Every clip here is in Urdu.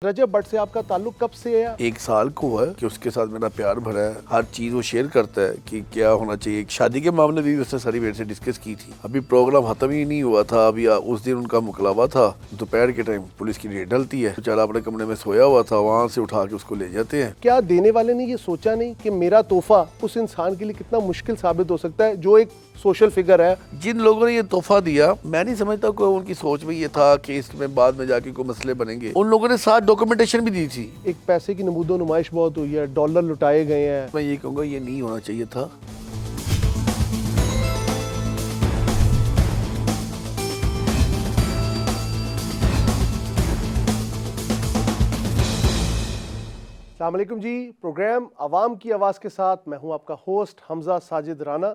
رجب بٹ سے آپ کا تعلق کب سے ہے؟ 1 سال کو ہوا ہے کہ اس کے ساتھ میرا پیار بھرا ہے. ہر چیز وہ شیئر کرتا ہے کہ کیا ہونا چاہیے. شادی کے معاملے بھی اس نے ساری میرے سے ڈسکس کی تھی. ابھی پروگرام ختم ہی نہیں ہوا تھا. ابھی اس دن ان کا مقلبہ تھا. دوپہر کے ٹائم پولیس کی ریڈ ڈلتی ہے. بیچارہ اپنے کمرے میں سویا ہوا تھا, وہاں سے اٹھا کے اس کو لے جاتے ہیں. کیا دینے والے نے یہ سوچا نہیں کہ میرا تحفہ اس انسان کے لیے کتنا مشکل ثابت ہو سکتا ہے جو ایک سوشل فگر ہے؟ جن لوگوں نے یہ تحفہ دیا, میں نہیں سمجھتا کوئی ان کی سوچ میں یہ تھا کہ اس میں بعد میں جا کے کوئی مسئلے بنیں گے. ان لوگوں نے ساتھ ڈاکومنٹیشن بھی دی تھی. ایک پیسے کی نمود و نمائش بہت ہوئی ہے, ڈالر لٹائے گئے ہیں. میں یہ کہوں گا یہ نہیں ہونا چاہیے تھا. السلام علیکم جی. پروگرام عوام کی آواز کے ساتھ میں ہوں آپ کا ہوسٹ حمزہ ساجد رانا.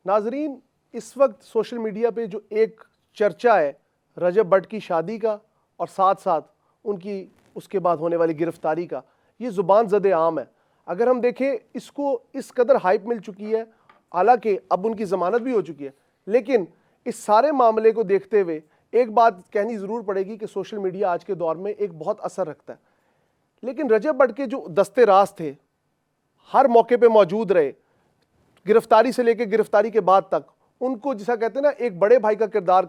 ناظرین, اس وقت سوشل میڈیا پہ جو ایک چرچا ہے رجب بٹ کی شادی کا اور ساتھ ساتھ ان کی اس کے بعد ہونے والی گرفتاری کا, یہ زبان زد عام ہے. اگر ہم دیکھیں اس کو اس قدر ہائپ مل چکی ہے, حالانکہ اب ان کی ضمانت بھی ہو چکی ہے, لیکن اس سارے معاملے کو دیکھتے ہوئے ایک بات کہنی ضرور پڑے گی کہ سوشل میڈیا آج کے دور میں ایک بہت اثر رکھتا ہے. لیکن رجب بٹ کے جو دستے راز تھے ہر موقع پہ موجود رہے, گرفتاری سے لے کے گرفتاری کے بعد تک. ان کو جیسا کہتے ہیں نا, ایک بڑے بھائی کا کردار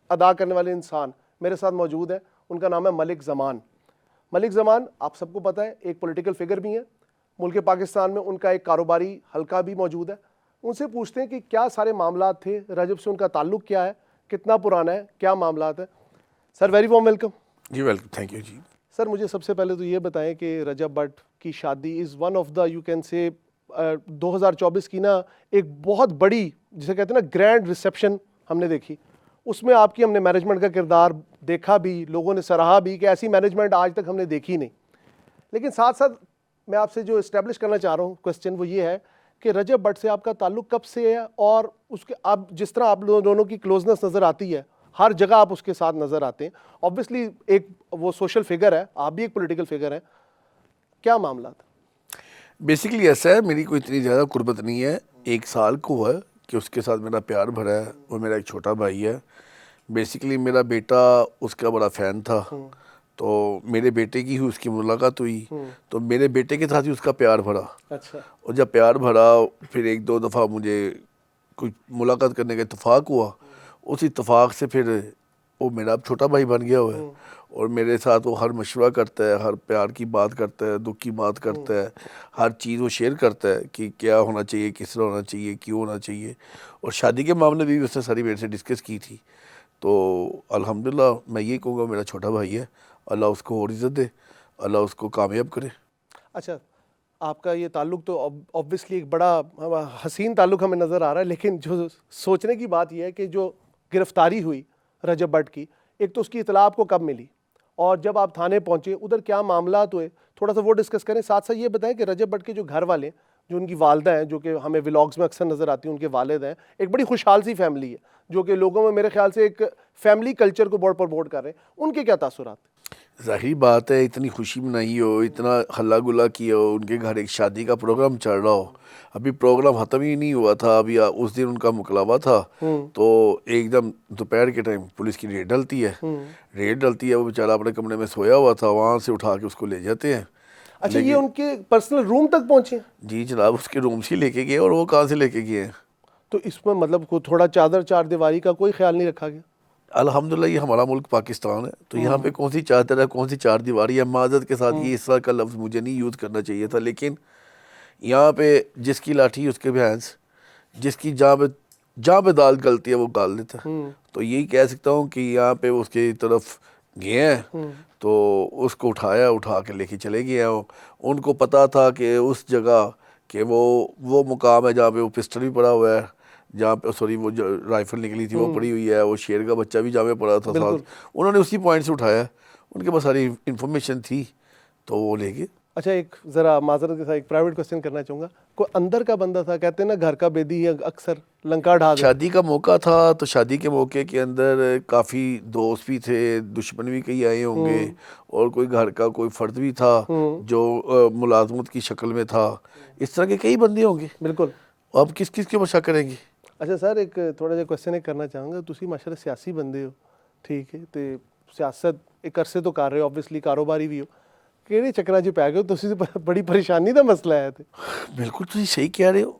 ادا کرنے والے انسان میرے ساتھ موجود ہے. ان کا نام ہے ملک زمان. ملک زمان آپ سب کو پتہ ہے ایک پولیٹیکل فگر بھی ہیں. ملک پاکستان میں ان کا ایک کاروباری حلقہ بھی موجود ہے. ان سے پوچھتے ہیں کہ کیا سارے معاملات تھے, رجب سے ان کا تعلق کیا ہے, کتنا پرانا ہے, کیا معاملات ہیں. Sir very warm welcome. جی ویلکم, تھینک یو جی. سر مجھے سب سے پہلے تو یہ بتائیں کہ رجب بٹ کی شادی is one of the you can say 2024 کی نا ایک بہت بڑی جسے کہتے ہیں نا گرینڈ ریسیپشن ہم نے دیکھی. اس میں آپ کی ہم نے مینجمنٹ کا کردار دیکھا بھی, لوگوں نے سراہا بھی کہ ایسی مینجمنٹ آج تک ہم نے دیکھی نہیں. لیکن ساتھ ساتھ میں آپ سے جو اسٹیبلش کرنا چاہ رہا ہوں کوسچن وہ یہ ہے کہ رجب بٹ سے آپ کا تعلق کب سے ہے, اور اس کے آپ جس طرح آپ دونوں کی کلوزنس نظر آتی ہے, ہر جگہ آپ اس کے ساتھ نظر آتے ہیں. آبویسلی ایک وہ سوشل فگر ہے, آپ بھی ایک پولیٹیکل فگر ہیں, کیا معاملات؟ بیسیکلی ایسا ہے, میری کوئی اتنی زیادہ قربت نہیں ہے. 1 سال کو ہوا ہے کہ اس کے ساتھ میرا پیار بھرا ہے. وہ میرا ایک چھوٹا بھائی ہے. بیسیکلی میرا بیٹا اس کا بڑا فین تھا, تو میرے بیٹے کی ہی اس کی ملاقات ہوئی, تو میرے بیٹے کے ساتھ ہی اس کا پیار بھرا. اچھا. اور جب پیار بھرا پھر 1-2 دفعہ مجھے کچھ ملاقات کرنے کا اتفاق ہوا. اس اتفاق سے پھر وہ میرا اب چھوٹا بھائی بن گیا ہوا ہے, اور میرے ساتھ وہ ہر مشورہ کرتا ہے, ہر پیار کی بات کرتا ہے, دکھ کی بات کرتا ہے, ہر چیز وہ شیئر کرتا ہے کہ کیا ہونا چاہیے, کس طرح ہونا چاہیے, کیوں ہونا چاہیے. اور شادی کے معاملے بھی اس نے ساری میرے سے ڈسکس کی تھی. تو الحمدللہ میں یہ کہوں گا میرا چھوٹا بھائی ہے. اللہ اس کو اور عزت دے, اللہ اس کو کامیاب کرے. اچھا, آپ کا یہ تعلق تو آبویسلی ایک بڑا حسین تعلق ہمیں نظر آ رہا ہے, لیکن جو سوچنے کی بات یہ ہے کہ جو گرفتاری ہوئی رجب بٹ کی, ایک تو اس کی اطلاع آپ کو کب ملی, اور جب آپ تھانے پہنچے ادھر کیا معاملات ہوئے, تھوڑا سا وہ ڈسکس کریں. ساتھ ساتھ یہ بتائیں کہ رجب بٹ کے جو گھر والے, جو ان کی والدہ ہیں, جو کہ ہمیں ولاگز میں اکثر نظر آتی ہیں, ان کے والد ہیں, ایک بڑی خوشحال سی فیملی ہے جو کہ لوگوں میں میرے خیال سے ایک فیملی کلچر کو بورڈ پر بورڈ کر رہے ہیں. ان کے کیا تاثرات؟ ظاہری بات ہے, اتنی خوشی منائی ہو, اتنا ہلا گلا کیا ہو, ان کے گھر ایک شادی کا پروگرام چل رہا ہو, ابھی پروگرام ختم ہی نہیں ہوا تھا, ابھی اس دن ان کا مقلبہ تھا, تو ایک دم دوپہر کے ٹائم پولیس کی ریڈ ڈلتی ہے. وہ بیچارہ اپنے کمرے میں سویا ہوا تھا, وہاں سے اٹھا کے اس کو لے جاتے ہیں. اچھا, یہ ان کے پرسنل روم تک پہنچے؟ جی جناب, اس کے روم سے لے کے گئے. اور وہ کہاں سے لے کے گئے ہیں؟ تو اس میں مطلب کو تھوڑا چار دیواری کا کوئی خیال نہیں رکھا گیا؟ الحمدللہ یہ ہمارا ملک پاکستان ہے, تو یہاں پہ کون سی چادر ہے, کون سی 4 دیواری ہے. معذرت کے ساتھ یہ اس طرح کا لفظ مجھے نہیں یوز کرنا چاہیے تھا, لیکن یہاں پہ جس کی لاٹھی اس کے بھینس, جس کی جہاں پہ دال گلتی ہے وہ ڈال دیتا ہے. تو یہی کہہ سکتا ہوں کہ یہاں پہ اس کی طرف گئے ہیں, تو اس کو اٹھا کے لے کے چلے گئے ہیں. ان کو پتا تھا کہ اس جگہ کہ وہ مقام ہے جہاں پہ وہ پسٹل بھی پڑا ہوا ہے, جہاں پہ سوری وہ جو رائفل نکلی تھی وہ پڑی ہوئی ہے, وہ شیر کا بچہ بھی جہاں پہ پڑا تھا ساتھ, انہوں نے اسی پوائنٹ سے اٹھایا. ان کے پاس ساری انفارمیشن تھی تو وہ لے گئے. اچھا, ایک ذرا معذرت کے ساتھ ایک پرائیویٹ کوسچن کرنا چاہوں گا. کوئی اندر کا بندہ تھا, کہتے ہیں نا گھر کا بیدی اکثر لنکا ڈھا دے. شادی کا موقع تھا, تو شادی کے موقع کے اندر کافی دوست بھی تھے, دشمن بھی کئی آئے ہوں گے, اور کوئی گھر کا کوئی فرد بھی تھا جو ملازمت کی شکل میں تھا. اس طرح کے کئی بندے ہوں گے. بالکل. اب کس کے اوپر شک کریں گے؟ اچھا سر, ایک تھوڑا جا کوسچن کرنا چاہوں گا. تسی ماشاءاللہ سیاسی بندے ہو, ٹھیک ہے, تو سیاست ਇੱਕ ਅਰਸੇ ਤੋਂ ਕਰ ਰਹੇ ਹੋ, ਆਬਵੀਅਸਲੀ ਕਾਰੋਬਾਰੀ ਵੀ ਹੋ, ਕਿਹੜੇ ਚੱਕਰਾਂ 'ਚ ਪੈ ਗਏ ਹੋ ਤੁਸੀਂ? ਤੇ ਬੜੀ ਪਰੇਸ਼ਾਨੀ ਦਾ ਮਸਲਾ ਹੈ ਤੇ। ਬਿਲਕੁਲ ਤੁਸੀਂ ਸਹੀ ਕਹਿ ਰਹੇ ਹੋ,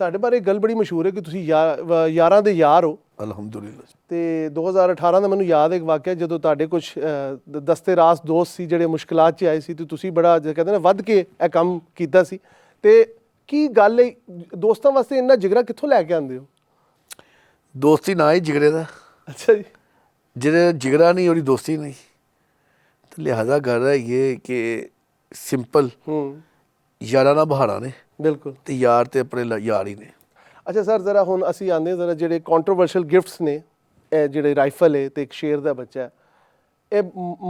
ਤੁਹਾਡੇ ਬਾਰੇ ਇੱਕ ਗੱਲ ਬੜੀ ਮਸ਼ਹੂਰ ਹੈ ਕਿ ਤੁਸੀਂ ਯਾਰਾਂ ਦੇ ਯਾਰ ਹੋ। ਅਲਹਮਦੁਲਿਲਾ। ਤੇ 2018 ਦਾ ਮੈਨੂੰ ਯਾਦ ਹੈ ਇੱਕ ਵਾਕਿਆ, ਜਦੋਂ ਤੁਹਾਡੇ ਕੁਝ ਦਸਤੇ ਰਾਸ ਦੋਸਤ ਸੀ ਜਿਹੜੇ ਮੁਸ਼ਕਲਾਤ 'ਚ ਆਏ ਸੀ ਤੇ ਤੁਸੀਂ ਬੜਾ ਕਹਿੰਦੇ ਨੇ ਵੱਧ ਕੇ ਇਹ ਕੰਮ ਕੀਤਾ ਸੀ। ਤੇ ਕੀ ਗੱਲ ਹੈ, ਦੋਸਤਾਂ ਵਾਸਤੇ ਇੰਨਾ ਜਿਗਰਾ ਕਿੱਥੋਂ ਲੈ ਕੇ ਆਉਂਦੇ ਹੋ? ਦੋਸਤੀ ਨਾ ਹੀ ਜਿਗਰੇ ਦਾ। ਅੱਛਾ ਜੀ। ਜਿਹਦੇ ਜਿਗਰਾ ਨਹੀਂ ਉਹਦੀ ਦੋਸਤੀ ਨਹੀਂ, ਤੇ ਲਿਹਾਜ਼ਾ ਗੱਲ ਹੈ ਇਹ ਕਿ ਸਿੰਪਲ ਯਾਰਾਂ ਨਾਲ ਬਹਾਰਾ ਨੇ, ਬਿਲਕੁਲ, ਤੇ ਯਾਰ ਤੇ ਆਪਣੇ ਯਾਰ ਹੀ ਨੇ। ਅੱਛਾ ਸਰ, ਜ਼ਰਾ ਹੁਣ ਅਸੀਂ ਆਉਂਦੇ ਜ਼ਰਾ ਜਿਹੜੇ ਕੰਟਰੋਵਰਸ਼ੀਅਲ ਗਿਫਟਸ ਨੇ, ਇਹ ਜਿਹੜੇ ਰਾਈਫਲ ਹੈ ਤੇ ਇੱਕ ਸ਼ੇਰ ਦਾ ਬੱਚਾ ਹੈ, ਇਹ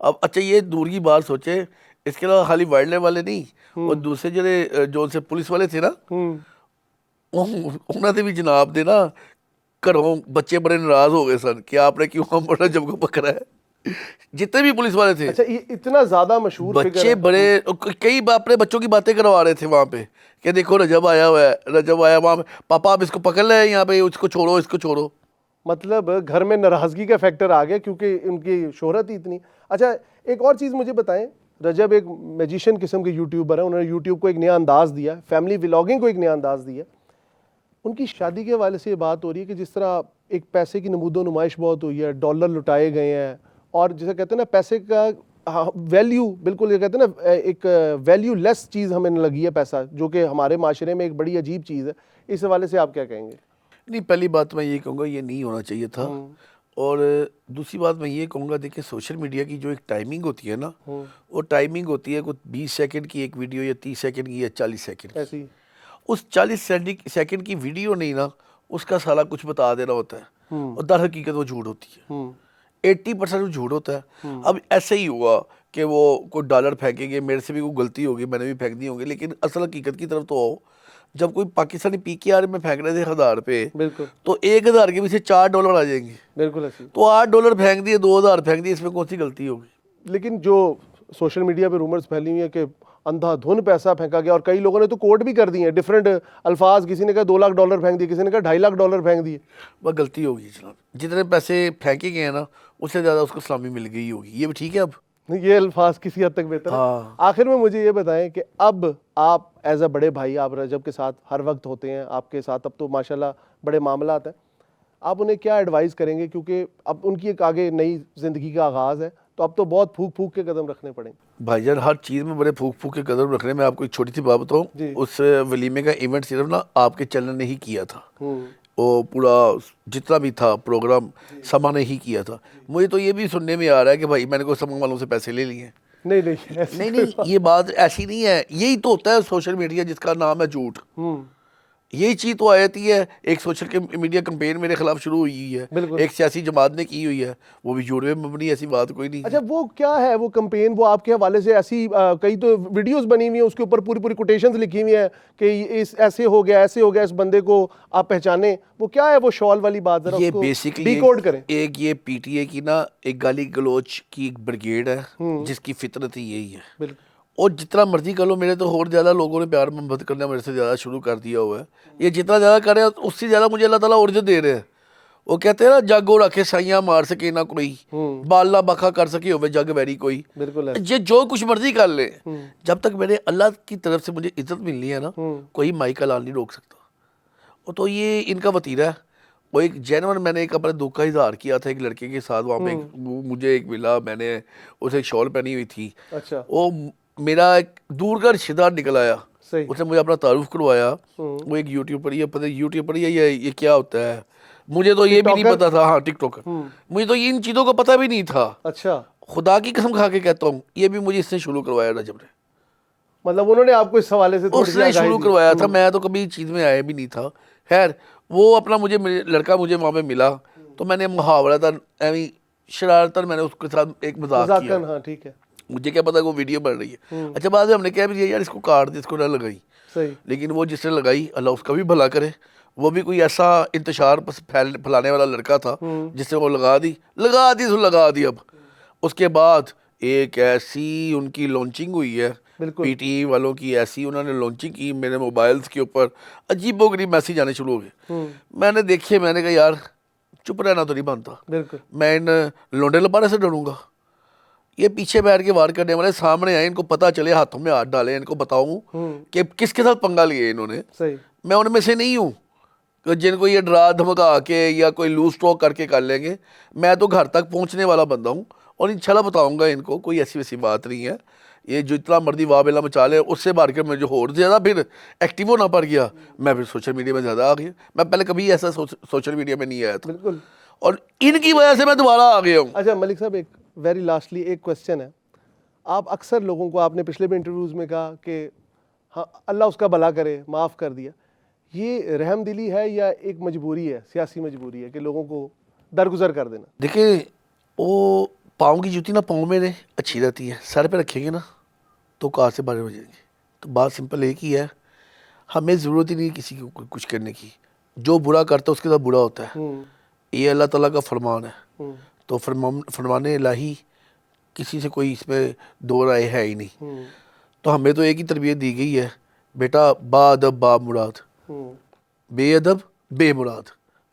اب اچھا یہ دور کی بات سوچے, اس کے علاوہ خالی وائلڈ لائف والے نہیں, اور دوسرے جو ان سے پولیس والے تھے نا, انہوں نے بھی جناب دے نا گھروں بچے بڑے ناراض ہو گئے سن کہ آپ نے کیوں ہم بڑا جب کو پکڑا ہے, جتنے بھی پولیس والے تھے. اچھا یہ اتنا زیادہ مشہور بچے بڑے, کئی اپنے بچوں کی باتیں کروا رہے تھے وہاں پہ کہ دیکھو رجب آیا ہوا ہے, رجب آیا وہاں پہ, پاپا آپ اس کو پکڑ لیں یہاں پہ, اس کو چھوڑو, اس کو چھوڑو. مطلب گھر میں ناراضگی کا فیکٹر آ گیا کیونکہ ان کی شہرت ہی اتنی. اچھا ایک اور چیز مجھے بتائیں, رجب ایک میجیشین قسم کے یوٹیوبر ہیں, انہوں نے یوٹیوب کو ایک نیا انداز دیا, فیملی ولاگنگ کو ایک نیا انداز دیا. ان کی شادی کے حوالے سے یہ بات ہو رہی ہے کہ جس طرح ایک پیسے کی نمود و نمائش بہت ہوئی ہے, ڈالر لٹائے گئے ہیں, اور جسے کہتے ہیں نا پیسے کا ویلیو, بالکل یہ کہتے ہیں نا ایک ویلیو لیس چیز ہمیں لگی ہے پیسہ, جو کہ ہمارے معاشرے میں ایک بڑی عجیب چیز ہے. اس حوالے سے آپ کیا کہیں گے؟ نہیں, پہلی بات میں یہ کہوں گا یہ نہیں ہونا چاہیے تھا, اور دوسری بات میں یہ کہوں گا دیکھیں سوشل میڈیا کی جو ایک ٹائمنگ ہوتی ہے نا, وہ ٹائمنگ ہوتی ہے کوئی 20 سیکنڈ کی ایک ویڈیو, یا 30 سیکنڈ کی, یا 40 سیکنڈ کی. ایسی اس 40 سیکنڈ کی ویڈیو نہیں نا, اس کا سارا کچھ بتا دینا ہوتا ہے, اور در حقیقت وہ جھوٹ ہوتی ہے, 80% وہ جھوٹ ہوتا ہے. اب ایسے ہی ہوا کہ وہ کوئی ڈالر پھینکیں گے, میرے سے بھی کوئی غلطی ہوگی, میں نے بھی پھینک دی ہوگی, لیکن اصل حقیقت کی طرف تو آؤ, جب کوئی پاکستانی PKR میں پھینک رہے تھے 1000 پہ, بالکل, تو 1000 کے پیچھے $4 آ جائیں گے, بالکل ایسی. تو $8 پھینک دیے, 2000 پھینک دیے, اس میں کون سی غلطی ہوگی؟ لیکن جو سوشل میڈیا پہ رومرز پھیلی ہوئی ہیں کہ اندھا دھن پیسہ پھینکا گیا, اور کئی لوگوں نے تو کوٹ بھی کر دیے ہیں ڈفرینٹ الفاظ, کسی نے کہا $2 لاکھ پھینک دیے, کسی نے کہا $2.5 لاکھ پھینک دیے. وہ غلطی ہوگی جناب, جتنے پیسے پھینکے گئے ہیں نا, اس سے زیادہ اس کو سلامی مل گئی ہوگی, یہ بھی ٹھیک ہے. اب یہ الفاظ کسی حد تک بہتر ہے. آخر میں مجھے یہ بتائیں کہ اب آپ ایز اے بڑے بھائی, آپ رجب کے ساتھ ہر وقت ہوتے ہیں, آپ کے ساتھ اب تو ماشاءاللہ بڑے معاملات ہیں, آپ انہیں کیا ایڈوائز کریں گے؟ کیونکہ اب ان کی ایک آگے نئی زندگی کا آغاز ہے, تو اب تو بہت پھونک پھونک کے قدم رکھنے پڑیں گے. بھائی جان ہر چیز میں بڑے پھونک پھونک کے قدم رکھنے میں آپ کو ایک چھوٹی سی بات بتاؤں, اس ولیمے کا ایونٹ صرف نا آپ کے چینل نے ہی کیا تھا, وہ پورا جتنا بھی تھا پروگرام سما نے ہی کیا تھا. مجھے تو یہ بھی سننے میں آ رہا ہے کہ بھائی میں نے کوئی سما والوں سے پیسے لے لیے ہیں. نہیں, یہ بات ایسی نہیں ہے, یہی تو ہوتا ہے سوشل میڈیا جس کا نام ہے جھوٹ. یہی چیز تو آتی ہے, ایک سوشل میڈیا کمپین میرے خلاف شروع ہوئی ہے, ایک سیاسی جماعت نے کی ہوئی ہے, وہ بھی جھوٹ میں مبنی, ایسی بات کوئی نہیں. اچھا وہ کیا ہے وہ کمپین؟ وہ آپ کے حوالے سے ایسی کئی تو ویڈیوز بنی ہوئی ہیں, اس کے اوپر پوری پوری کوٹیشنز لکھی ہوئی ہیں کہ ایسے ہو گیا, ایسے ہو گیا, اس بندے کو آپ پہچانے. وہ کیا ہے وہ شال والی بات؟ ذرا یہ اس کو بیسکلی ڈیکوڈ کریں. ایک یہ PTA کی نا ایک گالی گلوچ کی ایک بریگیڈ ہے, جس کی فطرت ہی یہی ہے. بالکل, اور جتنا مرضی کر لو, میرے تو اور زیادہ لوگوں نے پیار محبت کرنا میرے سے زیادہ شروع کر دیا ہوا ہے. یہ جتنا زیادہ کرے اس سے زیادہ مجھے اللہ تعالیٰ عرض دے رہے ہیں. وہ کہتے ہیں نا جاگو رکھے سائیاں مار سکے نہ کوئی, بال نہ بکھا کر سکے ہوئے جگ ویری کوئی. بالکل یہ جو کچھ مرضی کر لے, جب تک میرے اللہ کی طرف سے مجھے عزت ملنی ہے نا, کوئی مائی کا لال نہیں روک سکتا. وہ تو یہ ان کا وتیرہ ہے. وہ ایک جینون, میں نے ایک اپنے دکھ کا اظہار کیا تھا ایک لڑکے کے ساتھ, وہاں پہ مجھے ایک ملا, میں نے اسے ایک شال پہنی ہوئی تھی. اچھا, وہ میرا ایک دور کا رشتہ دار نکل آیا, اس نے مجھے اپنا تعارف کروایا. وہ ایک یوٹیوب پر ہی, پتہ یوٹیوب پر ہی یہ کیا ہوتا ہے, مجھے تو یہ بھی نہیں پتا تھا. ہاں ٹک ٹاکر, مجھے تو ان چیزوں کا پتہ بھی نہیں تھا. اچھا, خدا کی قسم کھا کے کہتا ہوں, یہ بھی مجھے اس سے شروع کروایا رجب نے. مطلب انہوں نے آپ کو اس حوالے سے اس نے شروع کروایا تھا, میں تو کبھی چیز میں آیا بھی نہیں تھا. خیر وہ اپنا لڑکا مجھے وہاں پہ ملا, تو میں نے محاورہ تھا شرارتاً میں نے اس کے ساتھ ایک مذاق کیا. ہاں ٹھیک ہے, مجھے کیا پتا وہ ویڈیو بن رہی ہے. اچھا بعد میں ہم نے کہا بھی یار اس کو کاٹ دے, اس کو نہ لگائی. لیکن وہ جس نے لگائی اللہ اس کا بھی بھلا کرے, وہ بھی کوئی ایسا انتشار پھیلانے والا لڑکا تھا جس نے وہ لگا دی تو لگا دی. اب اس کے بعد ایک ایسی ان کی لانچنگ ہوئی ہے, PTE والوں کی ایسی انہوں نے لانچنگ کی میرے موبائلز کے اوپر, عجیب و غریب میسیج آنے شروع ہو گئے. میں نے دیکھے, میں نے کہا یار چپ رہنا تو نہیں بنتا, میں ان لونڈے لپانے سے ڈروں گا. یہ پیچھے بیٹھ کے وار کرنے والے سامنے آئے, ان کو پتہ چلے, ہاتھوں میں ہاتھ ڈالے, ان کو بتاؤں کہ کس کے ساتھ پنگا لیے انہوں نے. میں ان میں سے نہیں ہوں جن کو یہ ڈرا دھمکا کے یا کوئی لوز ٹاک کر کے کر لیں گے. میں تو گھر تک پہنچنے والا بندہ ہوں, اور انشاءاللہ بتاؤں گا ان کو, کوئی ایسی ویسی بات نہیں ہے. یہ جو اتنا مرضی واہ بیلا مچا لے, اس سے بار کے میں جو اور زیادہ پھر ایکٹیو ہونا پڑ گیا, میں پھر سوشل میڈیا میں زیادہ آ گیا. میں پہلے کبھی ایسا سوشل میڈیا میں نہیں آیا تھا, بالکل, اور ان کی وجہ سے میں دوبارہ آ گیا ہوں. اچھا ملک صاحب, ایک ویری لاسٹلی ایک کویسچن ہے. آپ اکثر لوگوں کو, آپ نے پچھلے بھی انٹرویوز میں کہا کہ ہاں اللہ اس کا بھلا کرے, معاف کر دیا, یہ رحم دلی ہے یا ایک مجبوری ہے, سیاسی مجبوری ہے کہ لوگوں کو درگزر کر دینا؟ دیکھیں وہ پاؤں کی جوتی نا پاؤں میں اچھی رہتی ہے, سر پہ رکھیں گے نا تو کار سے باہر ہو جائیں گے. تو بات سمپل ایک ہی ہے, ہمیں ضرورت ہی نہیں کسی کو کچھ کرنے کی. جو برا کرتا ہے اس کے ساتھ برا ہوتا ہے, یہ اللہ تعالیٰ کا فرمان ہے. تو فرمان الہی کسی سے کوئی اس میں دو رائے ہے ہی نہیں. تو ہمیں تو ایک ہی تربیت دی گئی ہے, بیٹا با ادب با مراد, بے ادب بے مراد.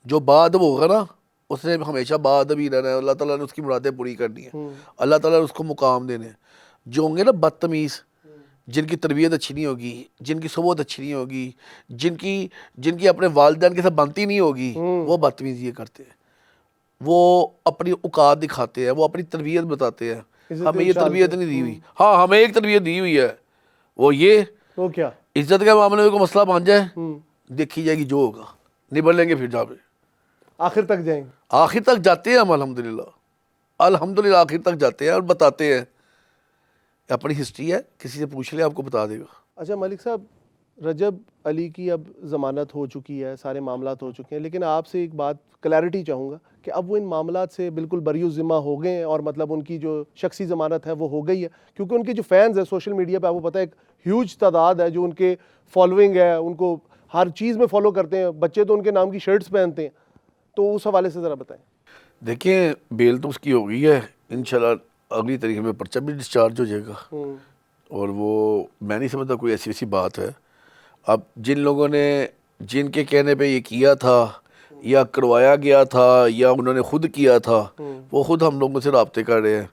جو با ادب ہوگا نا اس نے ہمیشہ با ادب ہی رہنا ہے, اللہ تعالیٰ نے اس کی مرادیں پوری کرنی ہیں, اللہ تعالیٰ نے اس کو مقام دینے ہیں. جو ہوں گے نا بدتمیز, جن کی تربیت اچھی نہیں ہوگی, جن کی صحبت اچھی نہیں ہوگی, جن کی اپنے والدین کے ساتھ بنتی نہیں ہوگی, وہ بدتمیزی یہ کرتے ہیں, وہ اپنی اوقات دکھاتے ہیں, وہ اپنی تربیت بتاتے ہیں. ہمیں یہ تربیت نہیں دی ہوئی. ہاں ہمیں ایک تربیت دی ہوئی ہے, وہ کیا عزت کے معاملے میں کوئی مسئلہ بن جائے دیکھی جائے گی, جو ہوگا نبڑ لیں گے پھر جا پہ, آخر تک جائیں گے. آخر تک جاتے ہیں ہم الحمدللہ آخر تک جاتے ہیں اور بتاتے ہیں. اپنی ہسٹری ہے, کسی سے پوچھ لیں آپ کو بتا دے گا. اچھا ملک صاحب, رجب علی کی اب ضمانت ہو چکی ہے, سارے معاملات ہو چکے ہیں, لیکن آپ سے ایک بات کلیئرٹی چاہوں گا کہ اب وہ ان معاملات سے بالکل بری الذمہ ہو گئے ہیں, اور مطلب ان کی جو شخصی ضمانت ہے وہ ہو گئی ہے, کیونکہ ان کے جو فینز ہیں سوشل میڈیا پہ, آپ کو پتہ ہے ایک ہیوج تعداد ہے جو ان کے فالوئنگ ہے, ان کو ہر چیز میں فالو کرتے ہیں, بچے تو ان کے نام کی شرٹس پہنتے ہیں. تو اس حوالے سے ذرا بتائیں. دیکھیں بیل تو اس کی ہو گئی ہے, انشاءاللہ اگلی تاریخ میں پرچہ بھی ڈسچارج ہو جائے گا, اور وہ میں نہیں سمجھتا کوئی ایسی بات ہے. اب جن لوگوں نے جن کے کہنے پہ یہ کیا تھا یا کروایا گیا تھا یا انہوں نے خود کیا تھا, وہ خود ہم لوگوں سے رابطے کر رہے ہیں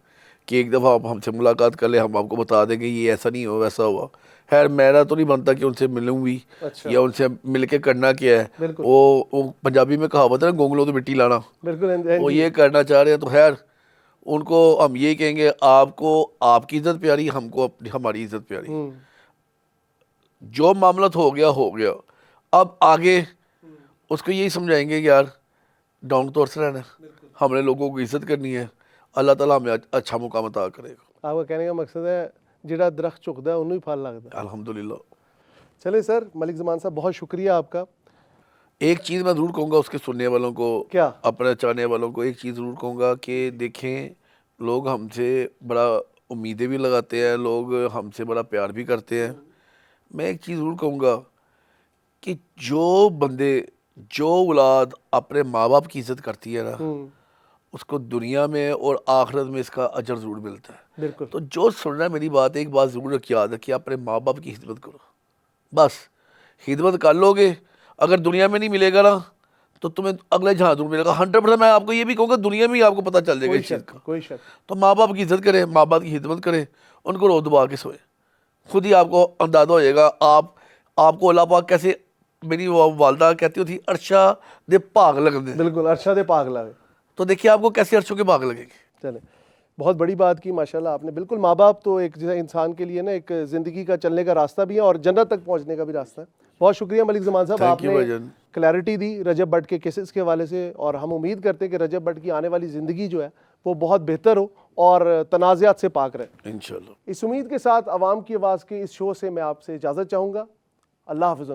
کہ ایک دفعہ آپ ہم سے ملاقات کر لیں, ہم آپ کو بتا دیں گے یہ ایسا نہیں ہوا ویسا ہوا. خیر میرا تو نہیں بنتا کہ ان سے ملوں بھی, یا ان سے مل کے کرنا کیا ہے. وہ پنجابی میں کہاوت ہے نا, گونگلوں تو مٹی لانا, وہ یہ کرنا چاہ رہے ہیں. تو خیر ان کو ہم یہ کہیں گے, آپ کو آپ کی عزت پیاری, ہم کو ہماری عزت پیاری. جو معاملات ہو گیا, اب آگے اس کو یہی سمجھائیں گے کہ یار ڈاؤن تو سے رہنا ہے, ہم نے لوگوں کو عزت کرنی ہے, اللہ تعالیٰ ہمیں اچھا مقام عطا کرے گا. آپ کا کہنے کا مقصد ہے جڑا درخت چکتا ہے انہوں ہی پھل لگتا ہے. الحمدللہ. چلے سر, ملک زمان صاحب بہت شکریہ آپ کا. ایک چیز میں ضرور کہوں گا اس کے سننے والوں کو, کیا اپنے چاہنے والوں کو, ایک چیز ضرور کہوں گا کہ دیکھیں لوگ ہم سے بڑا امیدیں بھی لگاتے ہیں, لوگ ہم سے بڑا پیار بھی کرتے ہیں. میں ایک چیز ضرور کہوں گا کہ جو بندے, جو اولاد اپنے ماں باپ کی عزت کرتی ہے نا, اس کو دنیا میں اور آخرت میں اس کا اجر ضرور ملتا ہے. بالکل. تو جو سننا ہے میری بات, ایک بات ضرور یاد رکھیے, اپنے ماں باپ کی خدمت کرو. بس خدمت کر لو گے, اگر دنیا میں نہیں ملے گا نا تو تمہیں اگلے جہاں ضرور ملے گا. 100% میں آپ کو یہ بھی کہوں گا دنیا میں ہی آپ کو پتہ چل جائے گا اس چیز کا. کوئی شک. تو ماں باپ کی عزت کریں, ماں باپ کی خدمت کریں, ان کو رو دبا کے سوئیں, خود ہی آپ کو اندازہ ہو جائے گا. آپ کو اللہ پاک کیسے, میری والدہ کہتی ہوتی عرشہ دے پاگ لگنے. بالکل, عرشہ دے پاگ لگے. تو دیکھیے آپ کو کیسے عرشوں کے پاگ لگیں گے. چلیں, بہت بڑی بات کی ماشاءاللہ آپ نے. بالکل ماں باپ تو ایک انسان کے لیے نا ایک زندگی کا چلنے کا راستہ بھی ہے اور جنت تک پہنچنے کا بھی راستہ ہے. بہت شکریہ ملک زمان صاحب, آپ نے کلیئرٹی دی رجب بٹ کے کیسز کے حوالے سے, اور ہم امید کرتے ہیں کہ رجب بٹ کی آنے والی زندگی جو ہے وہ بہت بہتر ہو اور تنازعات سے پاک رہے انشاءاللہ. اس امید کے ساتھ عوام کی آواز کے اس شو سے میں آپ سے اجازت چاہوں گا. اللہ حافظ.